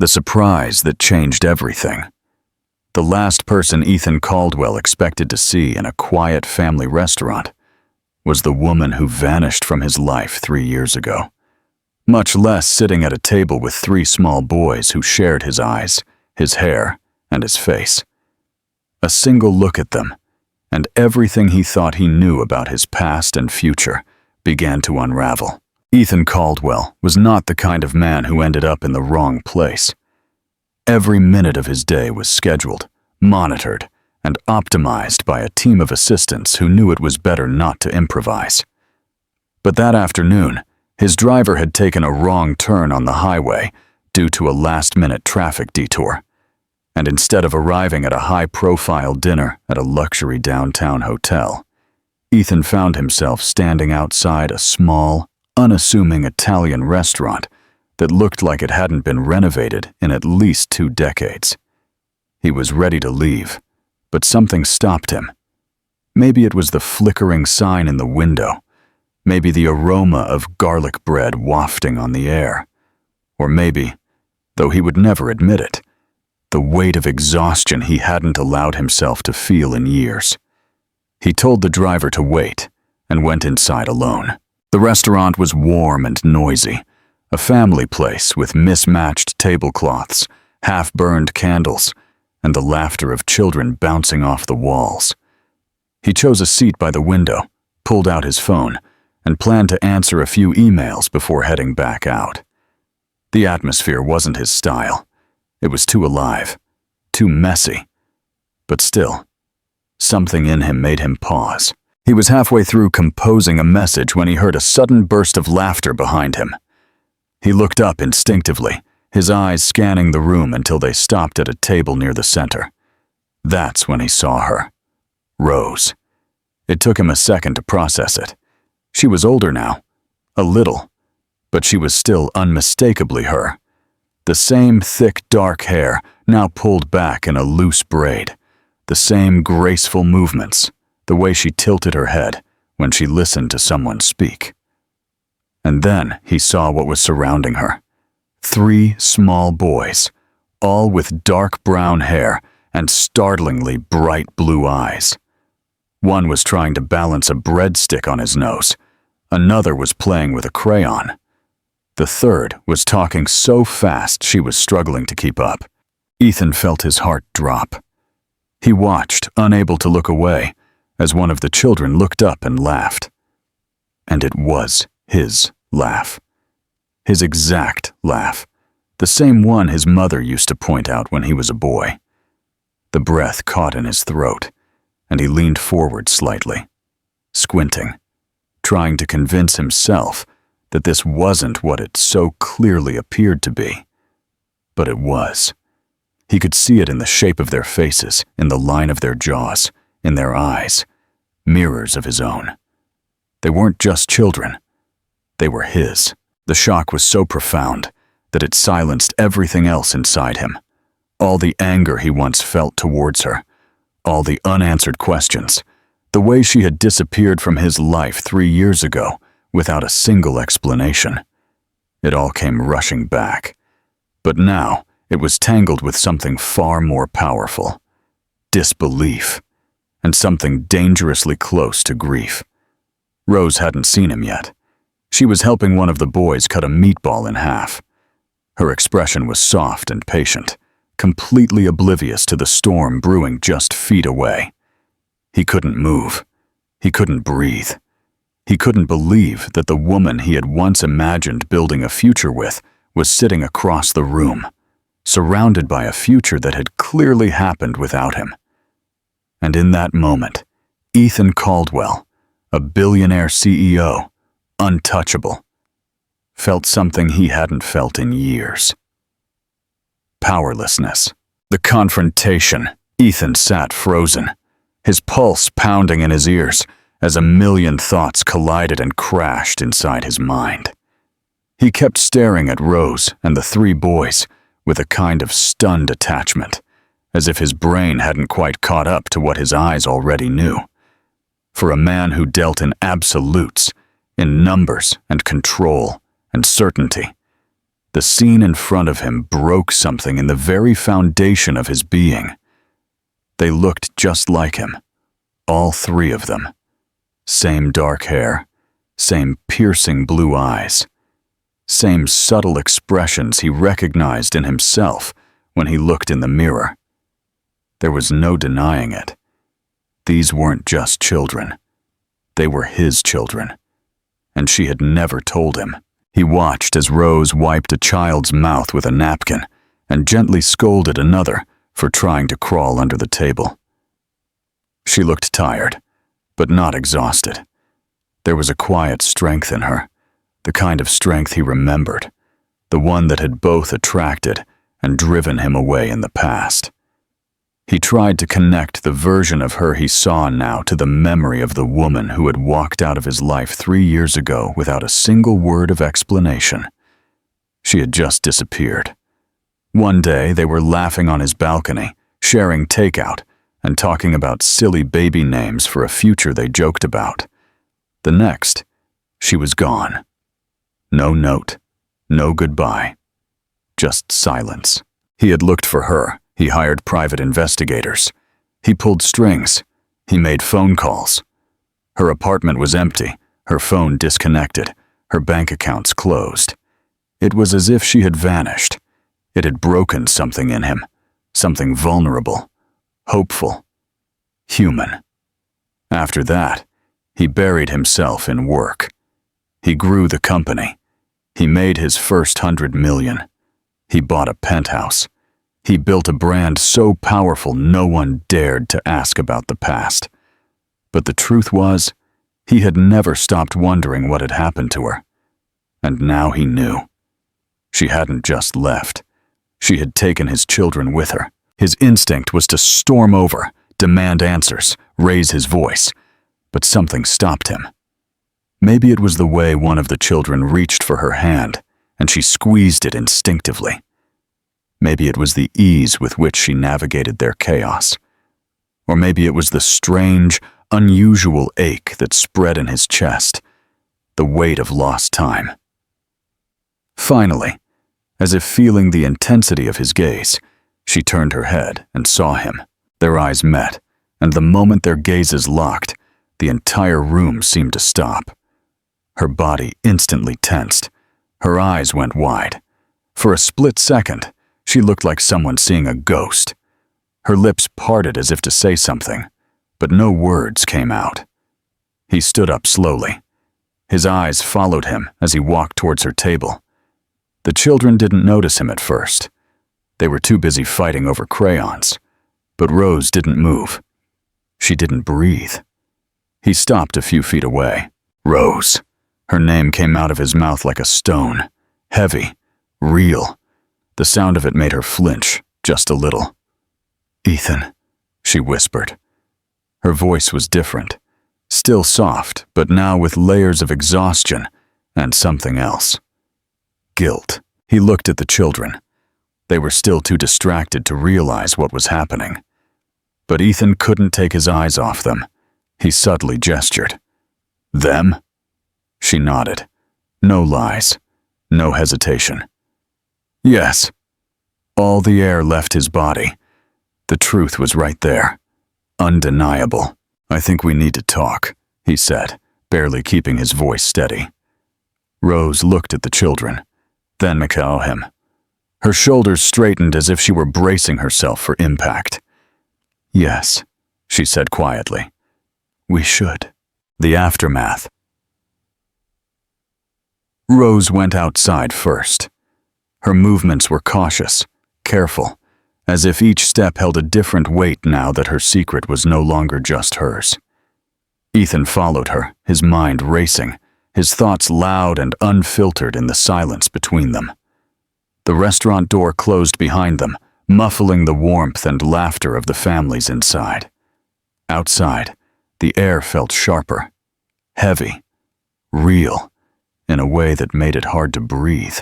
The surprise that changed everything. The last person Ethan Caldwell expected to see in a quiet family restaurant was the woman who vanished from his life 3 years ago, much less sitting at a table with 3 small boys who shared his eyes, his hair, and his face. A single look at them, and everything he thought he knew about his past and future began to unravel. Ethan Caldwell was not the kind of man who ended up in the wrong place. Every minute of his day was scheduled, monitored, and optimized by a team of assistants who knew it was better not to improvise. But that afternoon, his driver had taken a wrong turn on the highway due to a last-minute traffic detour, and instead of arriving at a high-profile dinner at a luxury downtown hotel, Ethan found himself standing outside a small, unassuming Italian restaurant that looked like it hadn't been renovated in at least 2 decades. He was ready to leave, but something stopped him. Maybe it was the flickering sign in the window, maybe the aroma of garlic bread wafting on the air, or maybe, though he would never admit it, the weight of exhaustion he hadn't allowed himself to feel in years. He told the driver to wait and went inside alone. The restaurant was warm and noisy, a family place with mismatched tablecloths, half-burned candles, and the laughter of children bouncing off the walls. He chose a seat by the window, pulled out his phone, and planned to answer a few emails before heading back out. The atmosphere wasn't his style. It was too alive, too messy. But still, something in him made him pause. He was halfway through composing a message when he heard a sudden burst of laughter behind him. He looked up instinctively, his eyes scanning the room until they stopped at a table near the center. That's when he saw her. Rose. It took him a second to process it. She was older now, a little, but she was still unmistakably her. The same thick, dark hair, now pulled back in a loose braid. The same graceful movements, the way she tilted her head when she listened to someone speak. And then he saw what was surrounding her. 3 small boys, all with dark brown hair and startlingly bright blue eyes. One was trying to balance a breadstick on his nose. Another was playing with a crayon. The third was talking so fast she was struggling to keep up. Ethan felt his heart drop. He watched, unable to look away, as one of the children looked up and laughed. And it was his laugh. His exact laugh. The same one his mother used to point out when he was a boy. The breath caught in his throat, and he leaned forward slightly, squinting, trying to convince himself that this wasn't what it so clearly appeared to be. But it was. He could see it in the shape of their faces, in the line of their jaws, in their eyes, mirrors of his own. They weren't just children. They were his. The shock was so profound that it silenced everything else inside him. All the anger he once felt towards her, all the unanswered questions, the way she had disappeared from his life 3 years ago without a single explanation. It all came rushing back. But now it was tangled with something far more powerful. Disbelief. And something dangerously close to grief. Rose hadn't seen him yet. She was helping one of the boys cut a meatball in half. Her expression was soft and patient, completely oblivious to the storm brewing just feet away. He couldn't move. He couldn't breathe. He couldn't believe that the woman he had once imagined building a future with was sitting across the room, surrounded by a future that had clearly happened without him. And in that moment, Ethan Caldwell, a billionaire CEO, untouchable, felt something he hadn't felt in years. Powerlessness. The confrontation. Ethan sat frozen, his pulse pounding in his ears as a million thoughts collided and crashed inside his mind. He kept staring at Rose and the 3 boys with a kind of stunned attachment, as if his brain hadn't quite caught up to what his eyes already knew. For a man who dealt in absolutes, in numbers and control and certainty, The scene in front of him broke something in the very foundation of his being. They looked just like him, all three of them. Same dark hair, same piercing blue eyes, same subtle expressions he recognized in himself when he looked in the mirror. There was no denying it. These weren't just children. They were his children, and she had never told him. He watched as Rose wiped a child's mouth with a napkin and gently scolded another for trying to crawl under the table. She looked tired, but not exhausted. There was a quiet strength in her, the kind of strength he remembered, the one that had both attracted and driven him away in the past. He tried to connect the version of her he saw now to the memory of the woman who had walked out of his life 3 years ago without a single word of explanation. She had just disappeared. One day they were laughing on his balcony, sharing takeout, and talking about silly baby names for a future they joked about. The next, she was gone. No note, no goodbye, just silence. He had looked for her. He hired private investigators. He pulled strings. He made phone calls. Her apartment was empty, her phone disconnected, her bank accounts closed. It was as if she had vanished. It had broken something in him, something vulnerable, hopeful, human. After that, he buried himself in work. He grew the company. He made his first 100 million. He bought a penthouse. He built a brand so powerful no one dared to ask about the past. But the truth was, he had never stopped wondering what had happened to her. And now he knew. She hadn't just left. She had taken his children with her. His instinct was to storm over, demand answers, raise his voice. But something stopped him. Maybe it was the way one of the children reached for her hand, and she squeezed it instinctively. Maybe it was the ease with which she navigated their chaos. Or maybe it was the strange, unusual ache that spread in his chest, the weight of lost time. Finally, as if feeling the intensity of his gaze, she turned her head and saw him. Their eyes met, and the moment their gazes locked, the entire room seemed to stop. Her body instantly tensed. Her eyes went wide. For a split second, she looked like someone seeing a ghost. Her lips parted as if to say something, but no words came out. He stood up slowly. His eyes followed him as he walked towards her table. The children didn't notice him at first. They were too busy fighting over crayons. But Rose didn't move. She didn't breathe. He stopped a few feet away. Rose. Her name came out of his mouth like a stone, heavy, real. The sound of it made her flinch, just a little. "Ethan," she whispered. Her voice was different, still soft, but now with layers of exhaustion and something else. Guilt. He looked at the children. They were still too distracted to realize what was happening. But Ethan couldn't take his eyes off them. He subtly gestured. "Them?" She nodded. No lies, no hesitation. "Yes." All the air left his body. The truth was right there, undeniable. "I think we need to talk," he said, barely keeping his voice steady. Rose looked at the children, then at him. Her shoulders straightened as if she were bracing herself for impact. "Yes," she said quietly. "We should." The aftermath. Rose went outside first. Her movements were cautious, careful, as if each step held a different weight now that her secret was no longer just hers. Ethan followed her, his mind racing, his thoughts loud and unfiltered in the silence between them. The restaurant door closed behind them, muffling the warmth and laughter of the families inside. Outside, the air felt sharper, heavy, real, in a way that made it hard to breathe.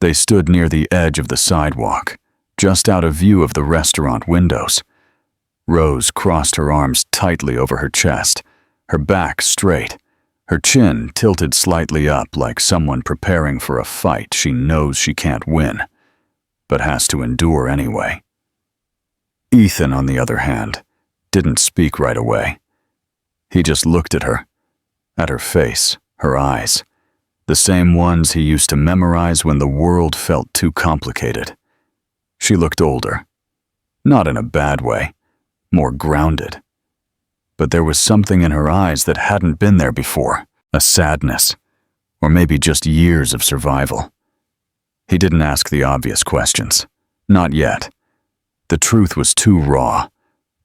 They stood near the edge of the sidewalk, just out of view of the restaurant windows. Rose crossed her arms tightly over her chest, her back straight, her chin tilted slightly up like someone preparing for a fight she knows she can't win, but has to endure anyway. Ethan, on the other hand, didn't speak right away. He just looked at her face, her eyes, the same ones he used to memorize when the world felt too complicated. She looked older, not in a bad way, more grounded. But there was something in her eyes that hadn't been there before, a sadness, or maybe just years of survival. He didn't ask the obvious questions, not yet. The truth was too raw,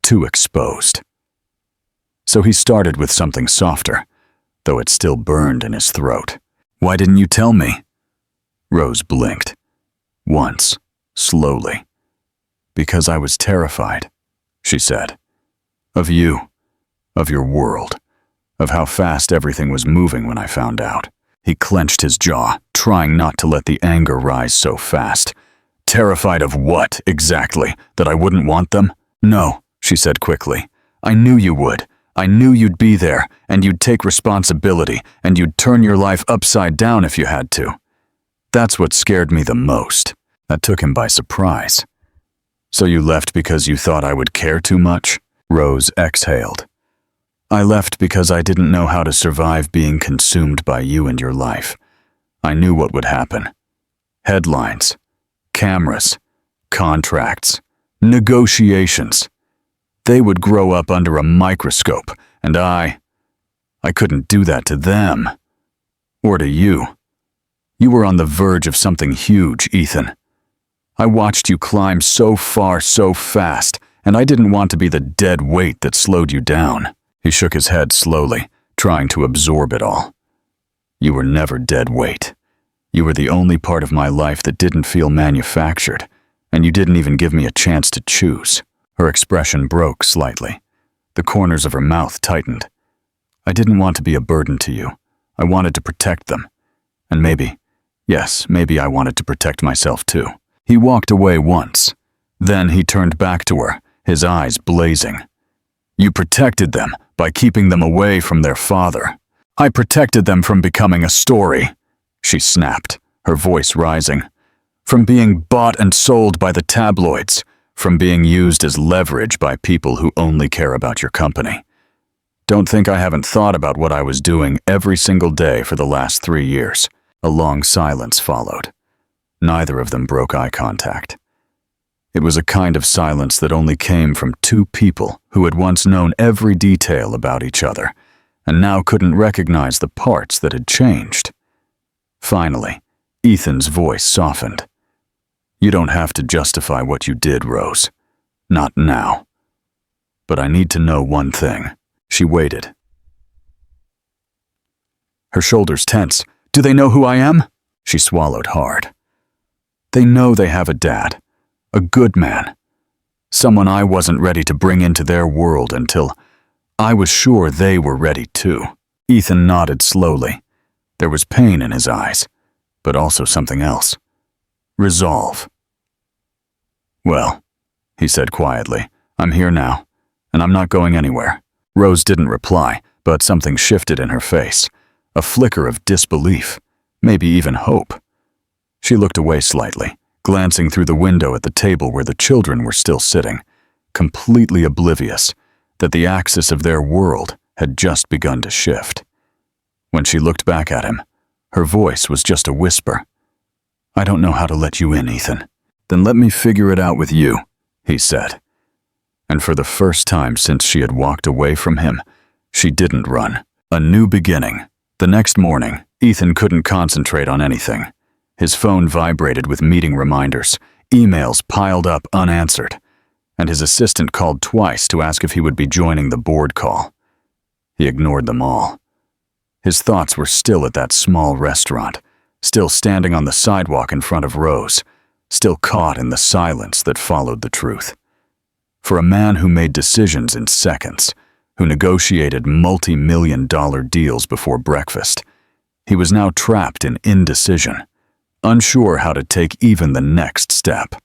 too exposed. So he started with something softer, though it still burned in his throat. "Why didn't you tell me?" Rose blinked. Once, slowly. "Because I was terrified," she said. "Of you, of your world, of how fast everything was moving when I found out." He clenched his jaw, trying not to let the anger rise so fast. "Terrified of what, exactly? That I wouldn't want them?" "No," she said quickly. "I knew you would. I knew you'd be there, and you'd take responsibility, and you'd turn your life upside down if you had to. That's what scared me the most." That took him by surprise. "So you left because you thought I would care too much?" Rose exhaled. "I left because I didn't know how to survive being consumed by you and your life. I knew what would happen. Headlines, cameras, contracts, negotiations. They would grow up under a microscope, and I couldn't do that to them. Or to you. You were on the verge of something huge, Ethan. I watched you climb so far so fast, and I didn't want to be the dead weight that slowed you down." He shook his head slowly, trying to absorb it all. "You were never dead weight. You were the only part of my life that didn't feel manufactured, and you didn't even give me a chance to choose." Her expression broke slightly. The corners of her mouth tightened. "I didn't want to be a burden to you. I wanted to protect them. And maybe I wanted to protect myself too." He walked away once. Then he turned back to her, his eyes blazing. "You protected them by keeping them away from their father." "I protected them from becoming a story," she snapped, her voice rising. "From being bought and sold by the tabloids. From being used as leverage by people who only care about your company. Don't think I haven't thought about what I was doing every single day for the last 3 years." A long silence followed. Neither of them broke eye contact. It was a kind of silence that only came from two people who had once known every detail about each other, and now couldn't recognize the parts that had changed. Finally, Ethan's voice softened. "You don't have to justify what you did, Rose. Not now. But I need to know one thing." She waited. Her shoulders tense. "Do they know who I am?" She swallowed hard. "They know they have a dad. A good man. Someone I wasn't ready to bring into their world until I was sure they were ready too." Ethan nodded slowly. There was pain in his eyes, but also something else. Resolve. "Well," he said quietly, "I'm here now, and I'm not going anywhere." Rose didn't reply, but something shifted in her face. A flicker of disbelief, maybe even hope. She looked away slightly, glancing through the window at the table where the children were still sitting, completely oblivious that the axis of their world had just begun to shift. When she looked back at him, her voice was just a whisper. "I don't know how to let you in, Ethan." "Then let me figure it out with you," he said. And for the first time since she had walked away from him, she didn't run. A new beginning. The next morning, Ethan couldn't concentrate on anything. His phone vibrated with meeting reminders, emails piled up unanswered, and his assistant called twice to ask if he would be joining the board call. He ignored them all. His thoughts were still at that small restaurant, still standing on the sidewalk in front of Rose, still caught in the silence that followed the truth. For a man who made decisions in seconds, who negotiated multi-million-dollar deals before breakfast, he was now trapped in indecision, unsure how to take even the next step.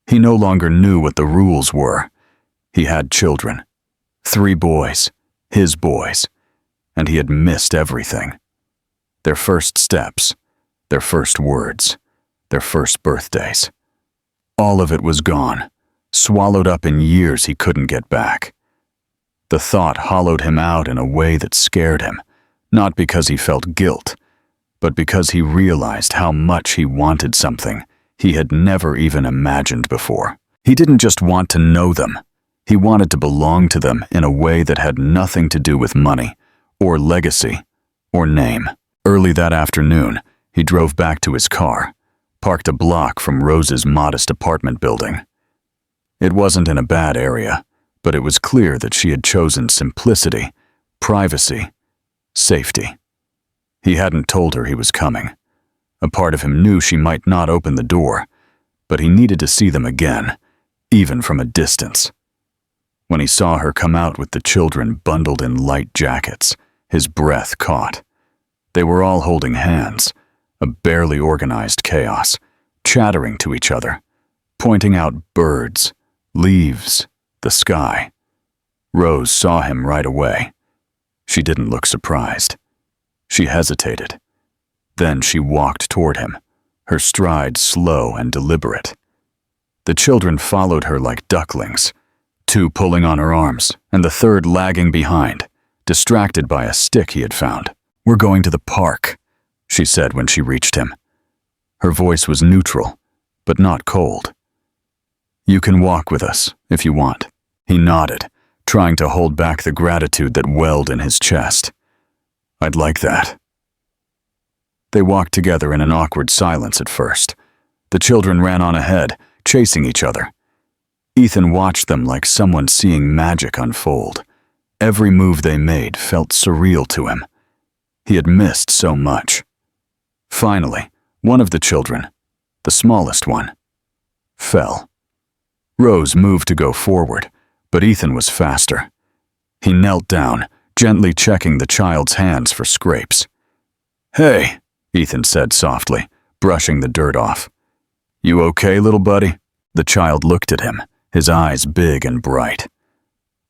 He no longer knew what the rules were. He had children. 3 boys, his boys. and he had missed everything. Their first steps, their first words, their first birthdays. All of it was gone, swallowed up in years he couldn't get back. The thought hollowed him out in a way that scared him, not because he felt guilt, but because he realized how much he wanted something he had never even imagined before. He didn't just want to know them. He wanted to belong to them in a way that had nothing to do with money, or legacy, or name. Early that afternoon, he drove back to his car, parked a block from Rose's modest apartment building. It wasn't in a bad area, but it was clear that she had chosen simplicity, privacy, safety. He hadn't told her he was coming. A part of him knew she might not open the door, but he needed to see them again, even from a distance. When he saw her come out with the children bundled in light jackets, his breath caught. They were all holding hands, a barely organized chaos, chattering to each other, pointing out birds, leaves, the sky. Rose saw him right away. She didn't look surprised. She hesitated. Then she walked toward him, her stride slow and deliberate. The children followed her like ducklings, two pulling on her arms and the third lagging behind, distracted by a stick he had found. "We're going to the park," she said when she reached him. Her voice was neutral, but not cold. "You can walk with us, if you want." He nodded, trying to hold back the gratitude that welled in his chest. "I'd like that." They walked together in an awkward silence at first. The children ran on ahead, chasing each other. Ethan watched them like someone seeing magic unfold. Every move they made felt surreal to him. He had missed so much. Finally, one of the children, the smallest one, fell. Rose moved to go forward, but Ethan was faster. He knelt down, gently checking the child's hands for scrapes. "Hey," Ethan said softly, brushing the dirt off. "You okay, little buddy?" The child looked at him, his eyes big and bright.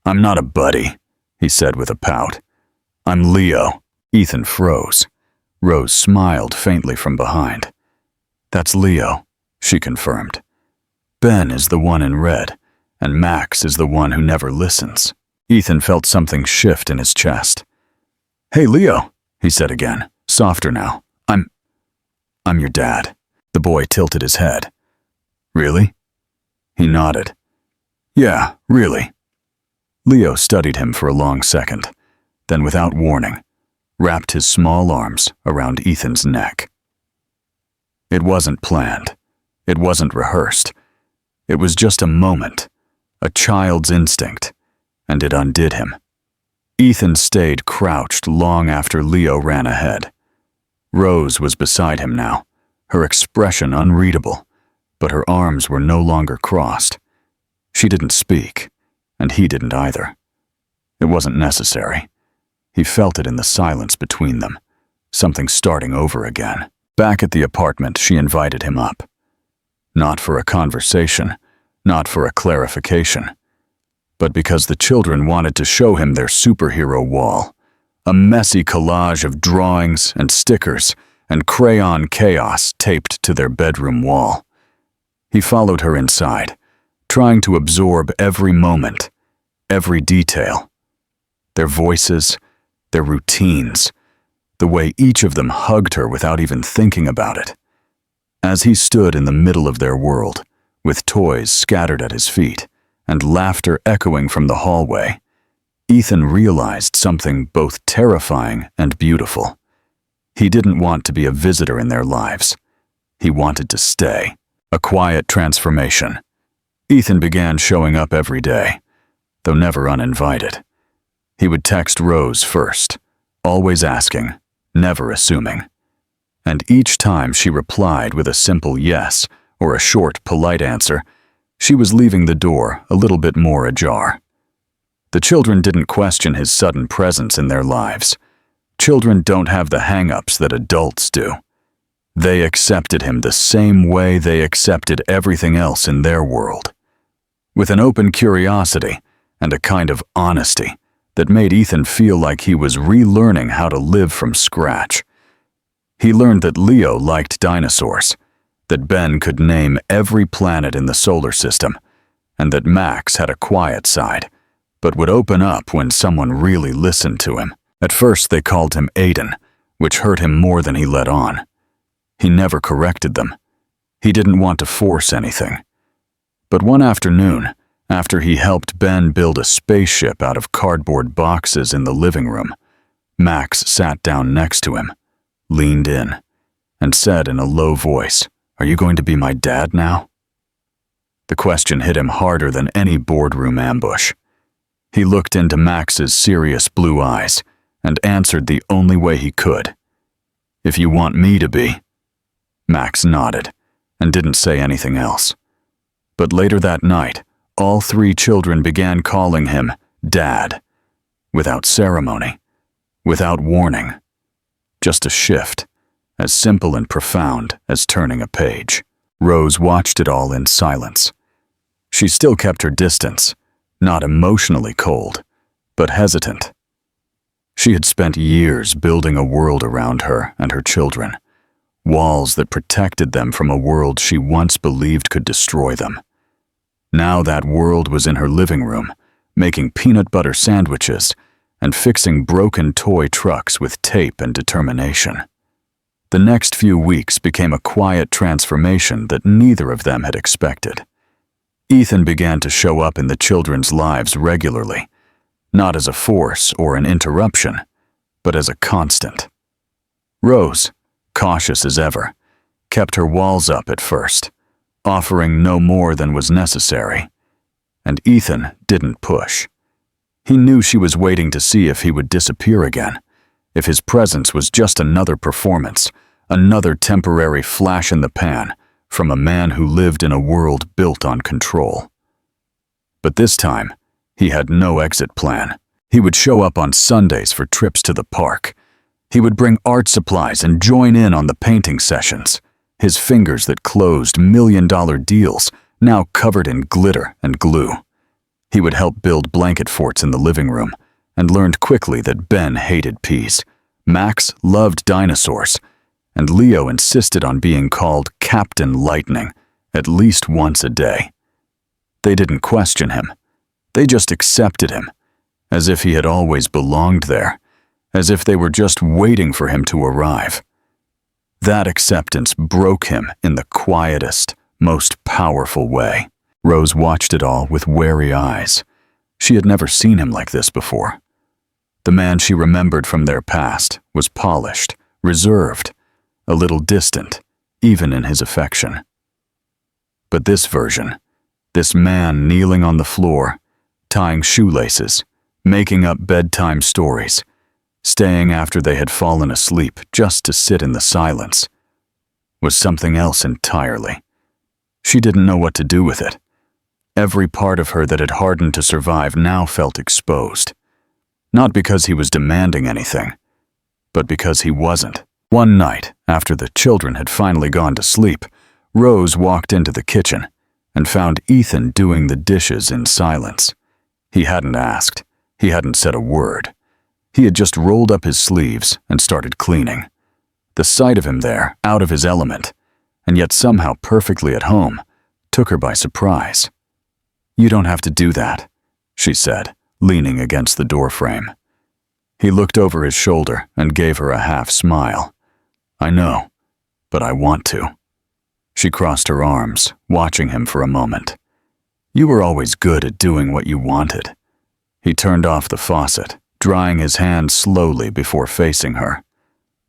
"I'm not a buddy," he said with a pout. "I'm Leo." Ethan froze. Rose smiled faintly from behind. "That's Leo," she confirmed. "Ben is the one in red, and Max is the one who never listens." Ethan felt something shift in his chest. "Hey, Leo," he said again, softer now. I'm your dad." The boy tilted his head. "Really?" He nodded. "Yeah, really." Leo studied him for a long second, then without warning, wrapped his small arms around Ethan's neck. It wasn't planned. It wasn't rehearsed. It was just a moment, a child's instinct, and it undid him. Ethan stayed crouched long after Leo ran ahead. Rose was beside him now, her expression unreadable, but her arms were no longer crossed. She didn't speak, and he didn't either. It wasn't necessary. He felt it in the silence between them, something starting over again. Back at the apartment, she invited him up. Not for a conversation, not for a clarification, but because the children wanted to show him their superhero wall, a messy collage of drawings and stickers and crayon chaos taped to their bedroom wall. He followed her inside, trying to absorb every moment, every detail. Their voices, their routines, the way each of them hugged her without even thinking about it. As he stood in the middle of their world, with toys scattered at his feet and laughter echoing from the hallway, Ethan realized something both terrifying and beautiful. He didn't want to be a visitor in their lives. He wanted to stay. A quiet transformation. Ethan began showing up every day, though never uninvited. He would text Rose first, always asking, never assuming. And each time she replied with a simple yes or a short, polite answer, she was leaving the door a little bit more ajar. The children didn't question his sudden presence in their lives. Children don't have the hang-ups that adults do. They accepted him the same way they accepted everything else in their world. With an open curiosity and a kind of honesty that made Ethan feel like he was relearning how to live from scratch. He learned that Leo liked dinosaurs, that Ben could name every planet in the solar system, and that Max had a quiet side, but would open up when someone really listened to him. At first they called him Aiden, which hurt him more than he let on. He never corrected them. He didn't want to force anything. But one afternoon, after he helped Ben build a spaceship out of cardboard boxes in the living room, Max sat down next to him, leaned in, and said in a low voice, "Are you going to be my dad now?" The question hit him harder than any boardroom ambush. He looked into Max's serious blue eyes and answered the only way he could. "If you want me to be." Max nodded and didn't say anything else. But later that night, all three children began calling him Dad, without ceremony, without warning. Just a shift, as simple and profound as turning a page. Rose watched it all in silence. She still kept her distance, not emotionally cold, but hesitant. She had spent years building a world around her and her children, walls that protected them from a world she once believed could destroy them. Now that world was in her living room, making peanut butter sandwiches and fixing broken toy trucks with tape and determination. The next few weeks became a quiet transformation that neither of them had expected. Ethan began to show up in the children's lives regularly, not as a force or an interruption, but as a constant. Rose, cautious as ever, kept her walls up at first, offering no more than was necessary. And Ethan didn't push. He knew she was waiting to see if he would disappear again, if his presence was just another performance, another temporary flash in the pan from a man who lived in a world built on control. But this time, he had no exit plan. He would show up on Sundays for trips to the park. He would bring art supplies and join in on the painting sessions, his fingers that closed million-dollar deals now covered in glitter and glue. He would help build blanket forts in the living room and learned quickly that Ben hated peas, Max loved dinosaurs, and Leo insisted on being called Captain Lightning at least once a day. They didn't question him. They just accepted him, as if he had always belonged there, as if they were just waiting for him to arrive. That acceptance broke him in the quietest, most powerful way. Rose watched it all with wary eyes. She had never seen him like this before. The man she remembered from their past was polished, reserved, a little distant, even in his affection. But this version, this man kneeling on the floor, tying shoelaces, making up bedtime stories, staying after they had fallen asleep just to sit in the silence, was something else entirely. She didn't know what to do with it. Every part of her that had hardened to survive now felt exposed. Not because he was demanding anything, but because he wasn't. One night, after the children had finally gone to sleep, Rose walked into the kitchen and found Ethan doing the dishes in silence. He hadn't asked. He hadn't said a word. He had just rolled up his sleeves and started cleaning. The sight of him there, out of his element, and yet somehow perfectly at home, took her by surprise. "You don't have to do that," she said, leaning against the doorframe. He looked over his shoulder and gave her a half smile. "I know, but I want to." She crossed her arms, watching him for a moment. "You were always good at doing what you wanted." He turned off the faucet, drying his hands slowly before facing her.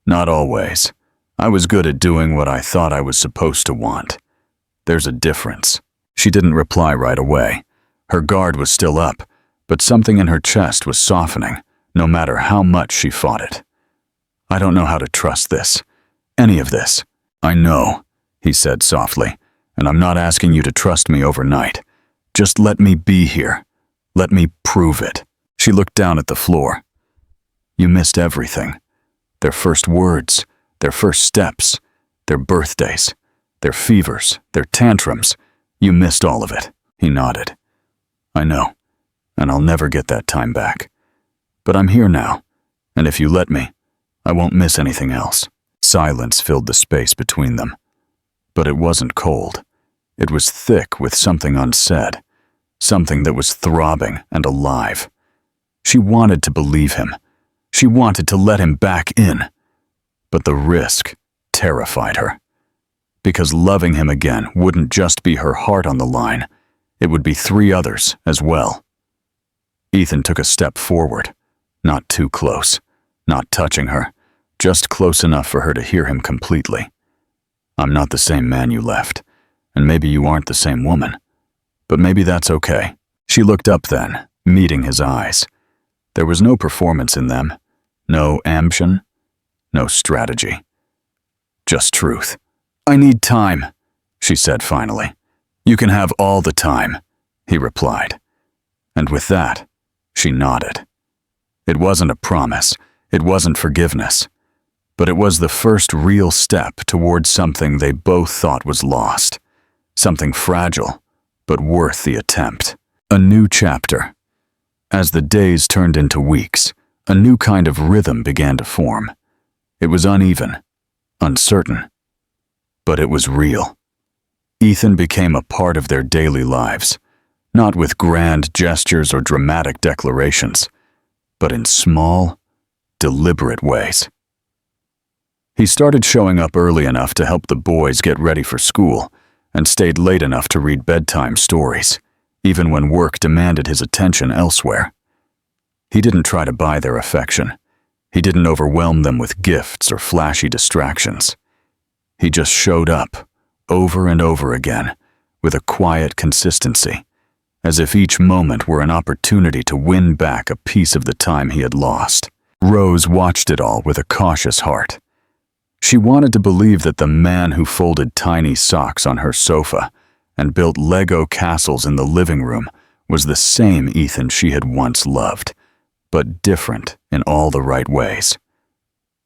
"Not always. I was good at doing what I thought I was supposed to want. There's a difference." She didn't reply right away. Her guard was still up, but something in her chest was softening, no matter how much she fought it. "I don't know how to trust this. Any of this." "I know," he said softly, "and I'm not asking you to trust me overnight. Just let me be here. Let me prove it." She looked down at the floor. "You missed everything. Their first words, their first steps, their birthdays, their fevers, their tantrums. You missed all of it." He nodded. "I know, and I'll never get that time back. But I'm here now, and if you let me, I won't miss anything else." Silence filled the space between them. But it wasn't cold. It was thick with something unsaid, something that was throbbing and alive. She wanted to believe him. She wanted to let him back in. But the risk terrified her. Because loving him again wouldn't just be her heart on the line, it would be 3 others as well. Ethan took a step forward, not too close, not touching her, just close enough for her to hear him completely. "I'm not the same man you left, and maybe you aren't the same woman, but maybe that's okay." She looked up then, meeting his eyes. There was no performance in them, no ambition, no strategy. Just truth. "I need time," she said finally. "You can have all the time," he replied. And with that, she nodded. It wasn't a promise, it wasn't forgiveness, but it was the first real step towards something they both thought was lost, something fragile, but worth the attempt. A new chapter. As the days turned into weeks, a new kind of rhythm began to form. It was uneven, uncertain, but it was real. Ethan became a part of their daily lives, not with grand gestures or dramatic declarations, but in small, deliberate ways. He started showing up early enough to help the boys get ready for school, and stayed late enough to read bedtime stories, even when work demanded his attention elsewhere. He didn't try to buy their affection. He didn't overwhelm them with gifts or flashy distractions. He just showed up, over and over again, with a quiet consistency, as if each moment were an opportunity to win back a piece of the time he had lost. Rose watched it all with a cautious heart. She wanted to believe that the man who folded tiny socks on her sofa and built Lego castles in the living room was the same Ethan she had once loved, but different in all the right ways.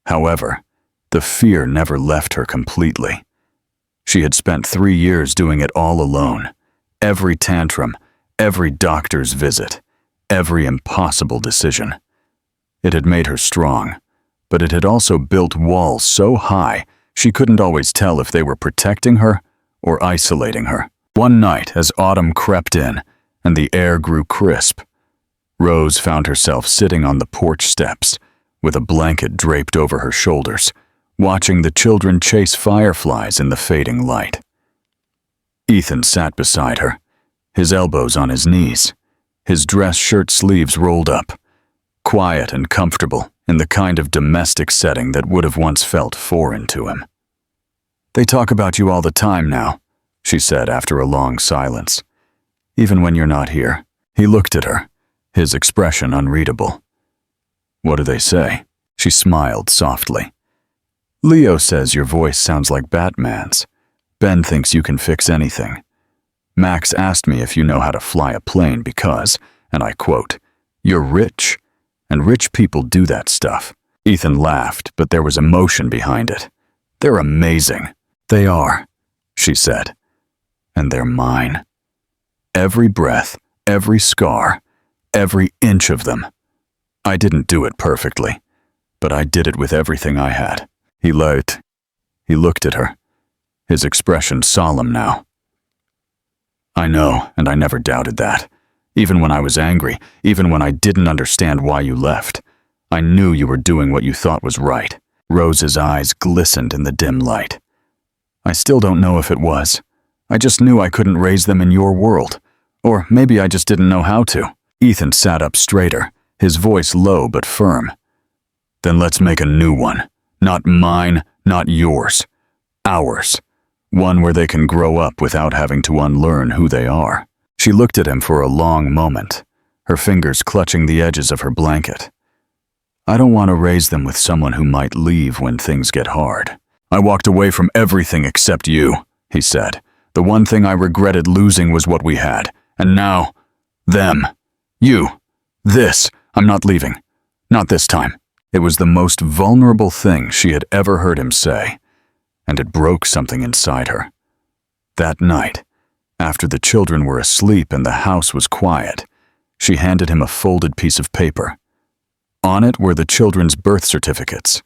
However, the fear never left her completely. She had spent 3 years doing it all alone, every tantrum, every doctor's visit, every impossible decision. It had made her strong, but it had also built walls so high she couldn't always tell if they were protecting her or isolating her. One night, as autumn crept in and the air grew crisp, Rose found herself sitting on the porch steps with a blanket draped over her shoulders, watching the children chase fireflies in the fading light. Ethan sat beside her, his elbows on his knees, his dress shirt sleeves rolled up, quiet and comfortable in the kind of domestic setting that would have once felt foreign to him. "They talk about you all the time now," she said after a long silence. "Even when you're not here." He looked at her, his expression unreadable. "What do they say?" She smiled softly. "Leo says your voice sounds like Batman's. Ben thinks you can fix anything. Max asked me if you know how to fly a plane because, and I quote, 'You're rich, and rich people do that stuff.'" Ethan laughed, but there was emotion behind it. "They're amazing." "They are," she said. "And they're mine. Every breath, every scar, every inch of them. I didn't do it perfectly, but I did it with everything I had." He looked at her, his expression solemn now. "I know, and I never doubted that. Even when I was angry, even when I didn't understand why you left, I knew you were doing what you thought was right." Rose's eyes glistened in the dim light. "I still don't know if it was. I just knew I couldn't raise them in your world. Or maybe I just didn't know how to." Ethan sat up straighter, his voice low but firm. "Then let's make a new one. Not mine, not yours. Ours. One where they can grow up without having to unlearn who they are." She looked at him for a long moment, her fingers clutching the edges of her blanket. "I don't want to raise them with someone who might leave when things get hard. I walked away from everything except you," he said. "The one thing I regretted losing was what we had. And now, them. You. This. I'm not leaving. Not this time." It was the most vulnerable thing she had ever heard him say, and it broke something inside her. That night, after the children were asleep and the house was quiet, she handed him a folded piece of paper. On it were the children's birth certificates.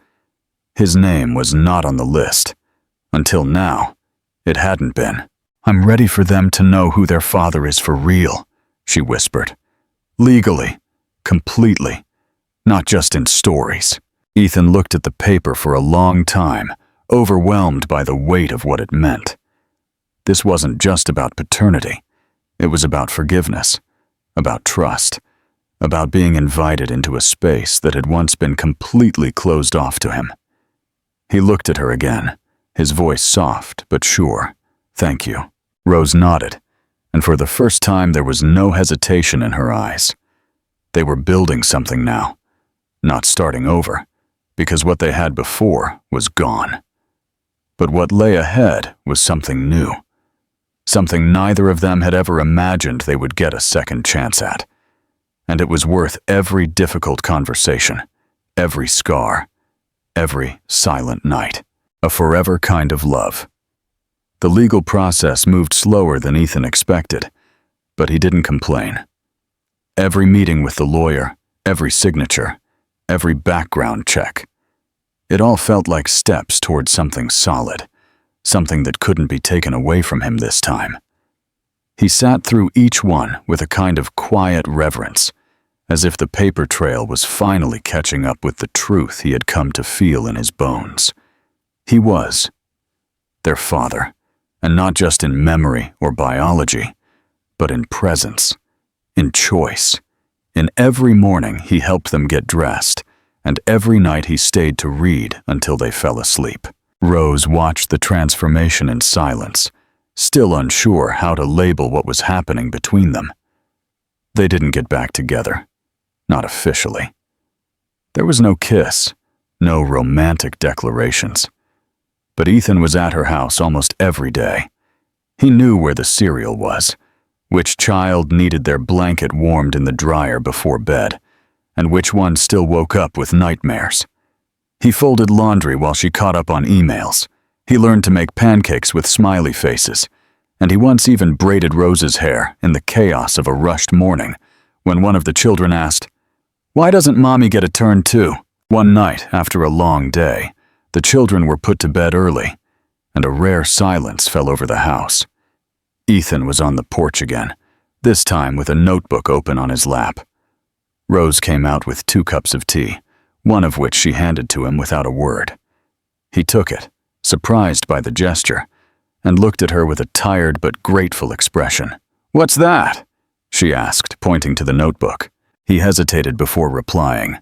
His name was not on the list. Until now, it hadn't been. "I'm ready for them to know who their father is for real," she whispered. "Legally, completely, not just in stories." Ethan looked at the paper for a long time, overwhelmed by the weight of what it meant. This wasn't just about paternity. It was about forgiveness, about trust, about being invited into a space that had once been completely closed off to him. He looked at her again, his voice soft but sure. "Thank you." Rose nodded, and for the first time there was no hesitation in her eyes. They were building something now, not starting over, because what they had before was gone. But what lay ahead was something new, something neither of them had ever imagined they would get a second chance at. And it was worth every difficult conversation, every scar, every silent night. A forever kind of love. The legal process moved slower than Ethan expected, but he didn't complain. Every meeting with the lawyer, every signature, every background check. It all felt like steps toward something solid, something that couldn't be taken away from him this time. He sat through each one with a kind of quiet reverence, as if the paper trail was finally catching up with the truth he had come to feel in his bones. He was their father, and not just in memory or biology, but in presence, in choice. In every morning he helped them get dressed, and every night he stayed to read until they fell asleep. Rose watched the transformation in silence, still unsure how to label what was happening between them. They didn't get back together, not officially. There was no kiss, no romantic declarations. But Ethan was at her house almost every day. He knew where the cereal was, which child needed their blanket warmed in the dryer before bed, and which one still woke up with nightmares. He folded laundry while she caught up on emails. He learned to make pancakes with smiley faces, and he once even braided Rose's hair in the chaos of a rushed morning when one of the children asked, "Why doesn't Mommy get a turn too?" One night, after a long day, the children were put to bed early, and a rare silence fell over the house. Ethan was on the porch again, this time with a notebook open on his lap. Rose came out with 2 cups of tea, one of which she handed to him without a word. He took it, surprised by the gesture, and looked at her with a tired but grateful expression. "What's that?" she asked, pointing to the notebook. He hesitated before replying.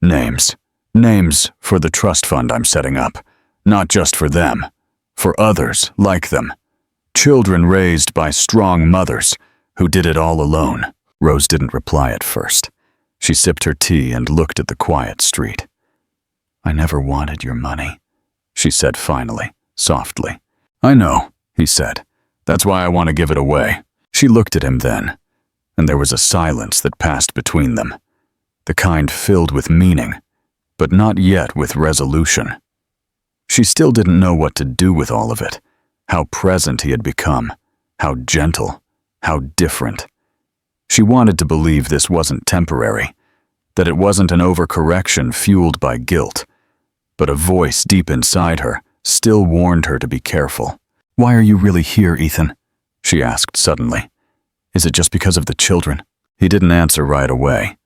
"Names. Names for the trust fund I'm setting up, not just for them, for others like them. Children raised by strong mothers who did it all alone." Rose didn't reply at first. She sipped her tea and looked at the quiet street. "I never wanted your money," she said finally, softly. "I know," he said. "That's why I want to give it away." She looked at him then, and there was a silence that passed between them, the kind filled with meaning, but not yet with resolution. She still didn't know what to do with all of it, how present he had become, how gentle, how different. She wanted to believe this wasn't temporary, that it wasn't an overcorrection fueled by guilt, but a voice deep inside her still warned her to be careful. "Why are you really here, Ethan?" she asked suddenly. "Is it just because of the children?" He didn't answer right away.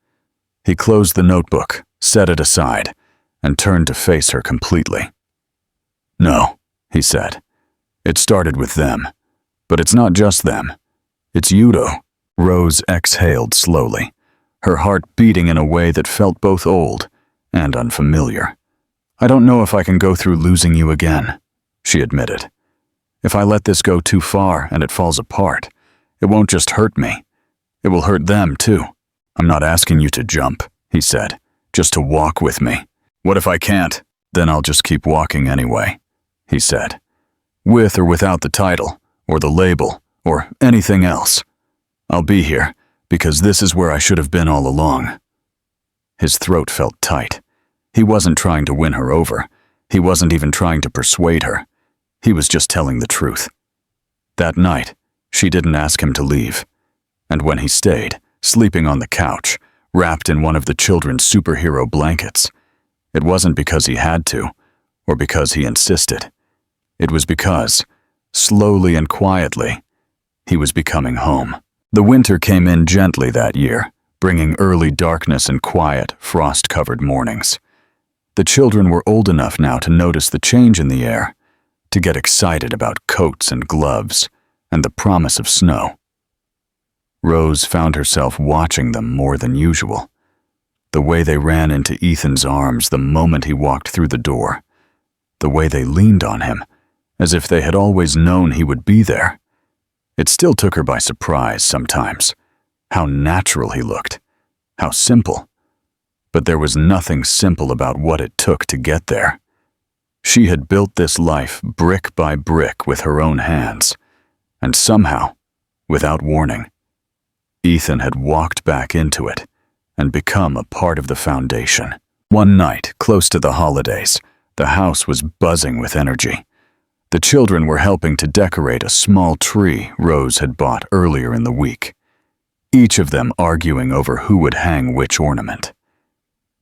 He closed the notebook, set it aside, and turned to face her completely. "No," he said. "It started with them. But it's not just them. It's Yudo." Rose exhaled slowly, her heart beating in a way that felt both old and unfamiliar. "I don't know if I can go through losing you again," she admitted. "If I let this go too far and it falls apart, it won't just hurt me. It will hurt them too." "I'm not asking you to jump," he said, "just to walk with me." "What if I can't?" "Then I'll just keep walking anyway," he said. "With or without the title, or the label, or anything else. I'll be here, because this is where I should have been all along." His throat felt tight. He wasn't trying to win her over. He wasn't even trying to persuade her. He was just telling the truth. That night, she didn't ask him to leave. And when he stayed, sleeping on the couch, wrapped in one of the children's superhero blankets. It wasn't because he had to, or because he insisted. It was because, slowly and quietly, he was becoming home. The winter came in gently that year, bringing early darkness and quiet, frost-covered mornings. The children were old enough now to notice the change in the air, to get excited about coats and gloves and the promise of snow. Rose found herself watching them more than usual. The way they ran into Ethan's arms the moment he walked through the door. The way they leaned on him, as if they had always known he would be there. It still took her by surprise sometimes. How natural he looked. How simple. But there was nothing simple about what it took to get there. She had built this life brick by brick with her own hands. And somehow, without warning, Ethan had walked back into it and become a part of the foundation. One night, close to the holidays, the house was buzzing with energy. The children were helping to decorate a small tree Rose had bought earlier in the week, each of them arguing over who would hang which ornament.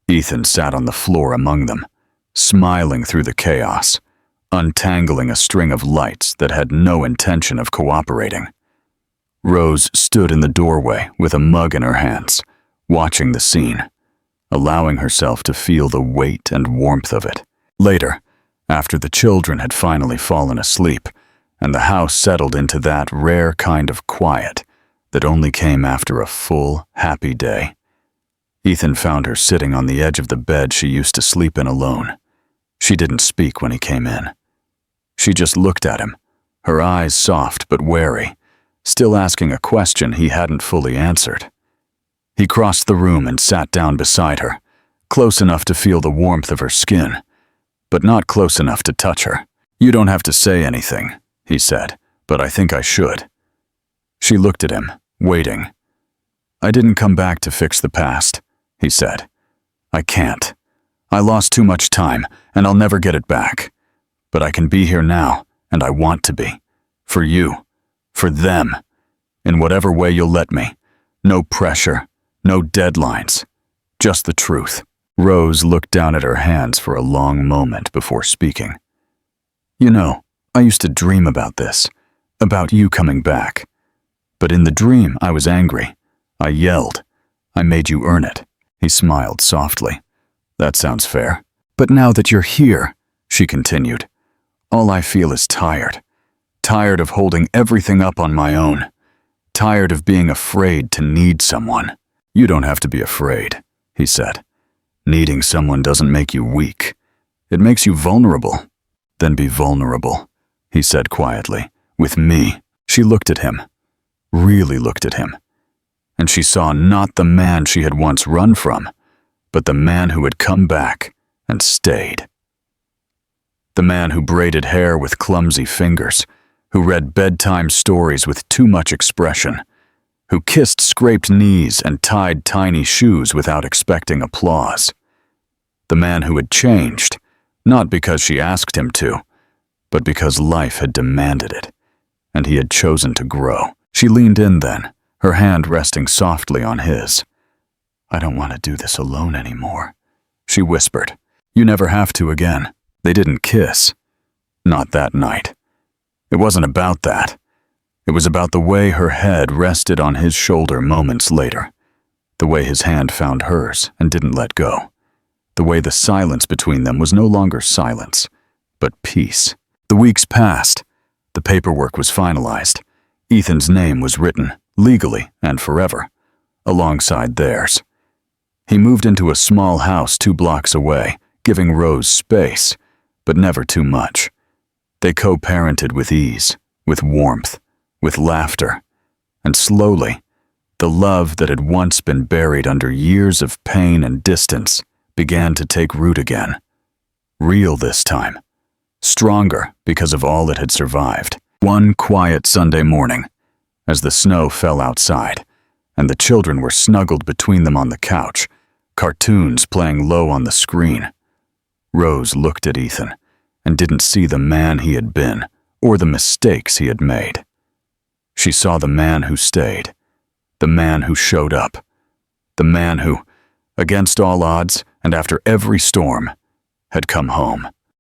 Ethan sat on the floor among them, smiling through the chaos, untangling a string of lights that had no intention of cooperating. Rose stood in the doorway with a mug in her hands, watching the scene, allowing herself to feel the weight and warmth of it. Later, after the children had finally fallen asleep, and the house settled into that rare kind of quiet that only came after a full, happy day, Ethan found her sitting on the edge of the bed she used to sleep in alone. She didn't speak when he came in. She just looked at him, her eyes soft but wary, still asking a question he hadn't fully answered. He crossed the room and sat down beside her, close enough to feel the warmth of her skin, but not close enough to touch her. "You don't have to say anything," he said, "but I think I should." She looked at him, waiting. "I didn't come back to fix the past," he said. "I can't. I lost too much time, and I'll never get it back. But I can be here now, and I want to be. For you. For them. In whatever way you'll let me. No pressure. No deadlines. Just the truth." Rose looked down at her hands for a long moment before speaking. "You know, I used to dream about this. About you coming back. But in the dream, I was angry. I yelled. I made you earn it." He smiled softly. "That sounds fair. But now that you're here," she continued, "all I feel is tired. Tired of holding everything up on my own. Tired of being afraid to need someone." "You don't have to be afraid," he said. "Needing someone doesn't make you weak. It makes you vulnerable." "Then be vulnerable," he said quietly. "With me." She looked at him. Really looked at him. And she saw not the man she had once run from, but the man who had come back and stayed. The man who braided hair with clumsy fingers, who read bedtime stories with too much expression, who kissed scraped knees and tied tiny shoes without expecting applause. The man who had changed, not because she asked him to, but because life had demanded it, and he had chosen to grow. She leaned in then, her hand resting softly on his. "I don't want to do this alone anymore," she whispered. "You never have to again." They didn't kiss. Not that night. It wasn't about that. It was about the way her head rested on his shoulder moments later, the way his hand found hers and didn't let go, the way the silence between them was no longer silence, but peace. The weeks passed. The paperwork was finalized. Ethan's name was written, legally and forever, alongside theirs. He moved into a small house 2 blocks away, giving Rose space, but never too much. They co-parented with ease, with warmth, with laughter, and slowly, the love that had once been buried under years of pain and distance began to take root again. Real this time. Stronger because of all it had survived. One quiet Sunday morning, as the snow fell outside, and the children were snuggled between them on the couch, cartoons playing low on the screen, Rose looked at Ethan and didn't see the man he had been or the mistakes he had made. She saw the man who stayed, the man who showed up, The man who, against all odds and after every storm, had come home.